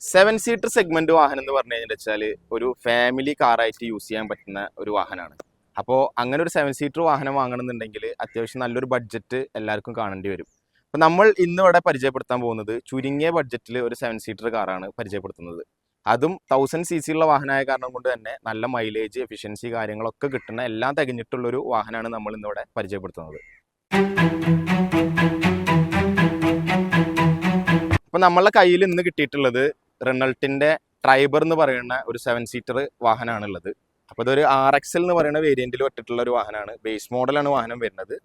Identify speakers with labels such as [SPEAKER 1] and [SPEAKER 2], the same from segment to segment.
[SPEAKER 1] Seven seater segment വാഹനം എന്ന് പറഞ്ഞു കഴിഞ്ഞാൽ ഒരു ഫാമിലി കാറായിട്ട് യൂസ് ചെയ്യാൻ പറ്റുന്ന ഒരു വാഹനമാണ്. അപ്പോൾ അങ്ങനെ ഒരു സെവൻ സീറ്റർ വാഹനം വാങ്ങണമെന്നുണ്ടെങ്കിൽ അത്യാവശ്യം നല്ലൊരു ബഡ്ജറ്റ് എല്ലാവർക്കും കാണേണ്ടി വരും. അപ്പോൾ നമ്മൾ ഇന്നിവിടെ പരിചയപ്പെടുത്താൻ പോകുന്നത് ചുരുങ്ങിയ ബഡ്ജറ്റിൽ ഒരു സെവൻ സീറ്റർ കാറാണ് പരിചയപ്പെടുത്തുന്നത്. അതും 1000 cc ഉള്ള വാഹനമായ കാരണം കൊണ്ട് തന്നെ നല്ല മൈലേജ്, എഫിഷ്യൻസി കാര്യങ്ങളൊക്കെ കിട്ടുന്ന എല്ലാം തികഞ്ഞിട്ടുള്ളൊരു വാഹനമാണ് നമ്മൾ ഇന്നിവിടെ പരിചയപ്പെടുത്തുന്നത്. അപ്പോൾ നമ്മളെ കയ്യിൽ ഇന്ന് കിട്ടിയിട്ടുള്ളത് റെനൾട്ടിൻ്റെ ട്രൈബർ എന്ന് പറയുന്ന ഒരു സെവൻ സീറ്റർ വാഹനമാണുള്ളത്. അപ്പോൾ ഇതൊരു RXL എന്ന് പറയുന്ന വേരിയൻറ്റിൽ വെട്ടിട്ടുള്ള ഒരു വാഹനമാണ്. ബേസ് മോഡലാണ് വാഹനം വരുന്നത്.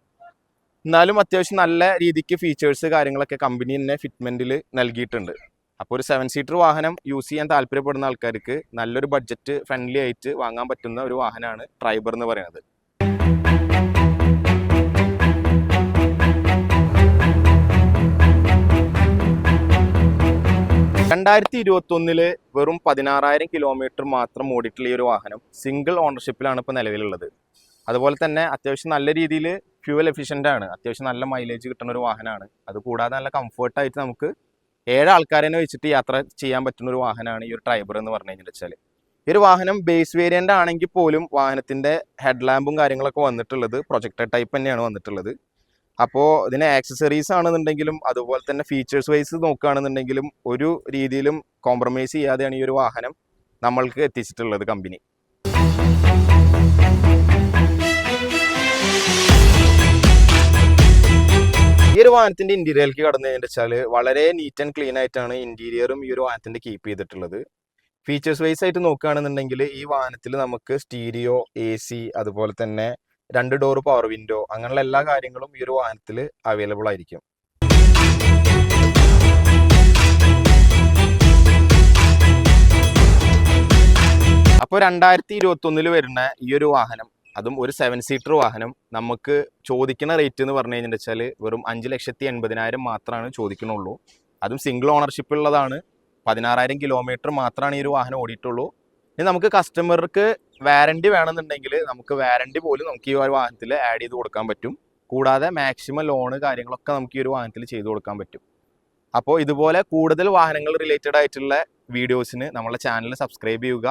[SPEAKER 1] എന്നാലും അത്യാവശ്യം നല്ല രീതിക്ക് ഫീച്ചേഴ്സ് കാര്യങ്ങളൊക്കെ കമ്പനി തന്നെ ഫിറ്റ്മെൻറ്റിൽ നൽകിയിട്ടുണ്ട്. അപ്പോൾ ഒരു സെവൻ സീറ്റർ വാഹനം യൂസ് ചെയ്യാൻ താല്പര്യപ്പെടുന്ന ആൾക്കാർക്ക് നല്ലൊരു ബഡ്ജറ്റ് ഫ്രണ്ട്ലി ആയിട്ട് വാങ്ങാൻ പറ്റുന്ന ഒരു വാഹനമാണ് ട്രൈബർ എന്ന് പറയുന്നത്. രണ്ടായിരത്തി 2021 വെറും 16,000 കിലോമീറ്റർ മാത്രം ഓടിയിട്ടുള്ള ഈ ഒരു വാഹനം സിംഗിൾ ഓണർഷിപ്പിലാണ് ഇപ്പോൾ നിലവിലുള്ളത്. അതുപോലെ തന്നെ അത്യാവശ്യം നല്ല രീതിയിൽ ഫ്യൂവൽ എഫിഷ്യൻ്റ് ആണ്. അത്യാവശ്യം നല്ല മൈലേജ് കിട്ടുന്ന ഒരു വാഹനമാണ്. അതുകൂടാതെ നല്ല കംഫർട്ടായിട്ട് നമുക്ക് 7 ആൾക്കാരെ വെച്ചിട്ട് യാത്ര ചെയ്യാൻ പറ്റുന്ന ഒരു വാഹനമാണ് ഈ ഒരു ട്രൈബർ എന്ന് പറഞ്ഞു കഴിഞ്ഞാൽ. ഈ ഒരു വാഹനം ബേസ് വേരിയൻ്റ് ആണെങ്കിൽ പോലും വാഹനത്തിൻ്റെ ഹെഡ് ലാമ്പും കാര്യങ്ങളൊക്കെ വന്നിട്ടുള്ളത് പ്രൊജക്ടർ ടൈപ്പ് തന്നെയാണ് വന്നിട്ടുള്ളത്. അപ്പോൾ ഇതിന് ആക്സസറീസ് ആണെന്നുണ്ടെങ്കിലും അതുപോലെ തന്നെ ഫീച്ചേഴ്സ് വൈസ് നോക്കുകയാണെന്നുണ്ടെങ്കിലും ഒരു രീതിയിലും കോംപ്രമൈസ് ചെയ്യാതെയാണ് ഈ ഒരു വാഹനം നമ്മൾക്ക് എത്തിച്ചിട്ടുള്ളത് കമ്പനി. ഈ ഒരു വാഹനത്തിൻ്റെ ഇൻറ്റീരിയറിലേക്ക് കടന്നു കഴിഞ്ഞാൽ വളരെ നീറ്റ് ആൻഡ് ക്ലീൻ ആയിട്ടാണ് ഇൻറ്റീരിയറും ഈ ഒരു വാഹനത്തിൻ്റെ കീപ്പ് ചെയ്തിട്ടുള്ളത്. ഫീച്ചേഴ്സ് വൈസ് ആയിട്ട് നോക്കുകയാണെന്നുണ്ടെങ്കിൽ ഈ വാഹനത്തിൽ നമുക്ക് സ്റ്റീരിയോ, AC, അതുപോലെ തന്നെ 2 ഡോർ പവർ വിൻഡോ, അങ്ങനെയുള്ള എല്ലാ കാര്യങ്ങളും ഈ ഒരു വാഹനത്തിൽ അവൈലബിൾ ആയിരിക്കും. അപ്പോൾ 2021 വരുന്ന ഈ ഒരു വാഹനം, അതും ഒരു സെവൻ സീറ്റർ വാഹനം, നമുക്ക് ചോദിക്കുന്ന റേറ്റ് എന്ന് പറഞ്ഞു കഴിഞ്ഞാൽ വെറും 5,80,000 മാത്രമാണ് ചോദിക്കണുള്ളൂ. അതും സിംഗിൾ ഓണർഷിപ്പ് ഉള്ളതാണ്. 16,000 കിലോമീറ്റർ മാത്രമാണ് ഈ ഒരു വാഹനം ഓടിയിട്ടുള്ളൂ. ഇനി നമുക്ക് കസ്റ്റമർക്ക് വാറണ്ടി വേണമെന്നുണ്ടെങ്കിൽ നമുക്ക് വാറണ്ടി പോലും നമുക്ക് ഈ ഒരു വാഹനത്തിൽ ആഡ് ചെയ്ത് കൊടുക്കാൻ പറ്റും. കൂടാതെ മാക്സിമം ലോണ് കാര്യങ്ങളൊക്കെ നമുക്ക് ഈ ഒരു വാഹനത്തിൽ ചെയ്ത് കൊടുക്കാൻ പറ്റും. അപ്പോൾ ഇതുപോലെ കൂടുതൽ വാഹനങ്ങൾ റിലേറ്റഡ് ആയിട്ടുള്ള വീഡിയോസിന് നമ്മളെ ചാനൽ സബ്സ്ക്രൈബ് ചെയ്യുക.